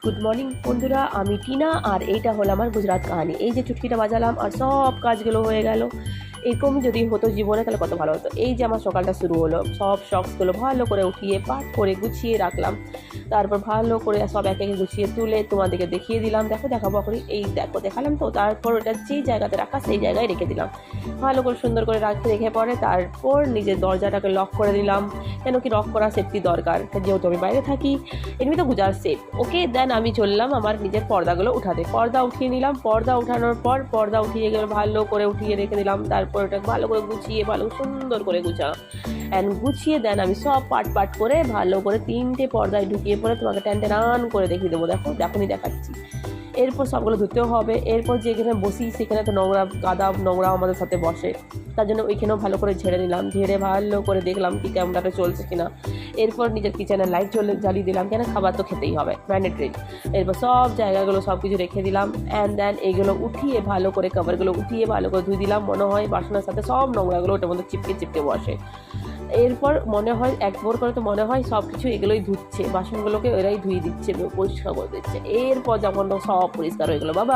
Good morning বন্ধুরা, আমি টিনা আর এইটা হলো আমার গুজরাট কাহানি। এই যে চুটকিটা বাজালাম আর সব কাজগুলো হয়ে গেল। এরকমই যদি হতো জীবনে তাহলে কত ভালো হতো। এই যে আমার সকালটা শুরু হলো, সব শখসগুলো ভালো করে উঠিয়ে পাট করে গুছিয়ে রাখলাম। তারপর ভালো করে সব একে একে গুছিয়ে তুলে তোমাদেরকে দেখিয়ে দিলাম। দেখো দেখাবো করি, এই দেখো দেখালাম তো। তারপর ওটা যেই জায়গাতে রাখা সেই জায়গায় রেখে দিলাম, ভালো করে সুন্দর করে রেখে পরে তারপর নিজের দরজাটাকে লক করে দিলাম। কেন কি লক করা সেফটি দরকার, যেহেতু আমি বাইরে থাকি। এমনি তো গুজার সেফ। ওকে, দেন আমি চললাম আমার নিজের পর্দাগুলো উঠাতে। পর্দা উঠিয়ে নিলাম। পর্দা উঠানোর পর পর্দা উঠিয়ে গেলে ভালো করে উঠিয়ে রেখে দিলাম। তারপর ওটা ভালো করে গুছিয়ে ভালো সুন্দর করে গুছালাম অ্যান্ড গুছিয়ে দেন আমি সব পাট করে ভালো করে 3টে পর্দায় ঢুকিয়ে পরে তোমাকে টান করে দেখিয়ে দেবো। দেখো এখনই দেখাচ্ছি। এরপর সবগুলো ধুতেও হবে। এরপর যেখানে বসি সেখানে তো নোংরা কাদা নোংরা আমাদের সাথে বসে, তার জন্য ওইখানেও ভালো করে ঝেড়ে নিলাম। ঝেড়ে ভালো করে দেখলাম কি ক্যামেরাটা চলছে কিনা। এরপর নিজের কিচেনের লাইট জ্বালিয়ে দিলাম, কেন খাবার তো খেতেই হবে, ম্যান্ডেটরি। এরপর সব জায়গাগুলো সব কিছু রেখে দিলাম অ্যান্ড দেন এইগুলো উঠিয়ে ভালো করে কভারগুলো উঠিয়ে ভালো করে ধুয়ে দিলাম। মনে হয় বাসনের সাথে সব নোংরাগুলো ওটার মধ্যে চিপকে বসে। এরপর মনে হয় একবার করে তো মনে হয় সব কিছু এগুলোই ধুচ্ছে, বাসনগুলোকে ওরাই ধুয়ে দিচ্ছে, পরিষ্কার করে দিচ্ছে। এরপর যখন সব পরিষ্কার হয়ে গেলো বাবা।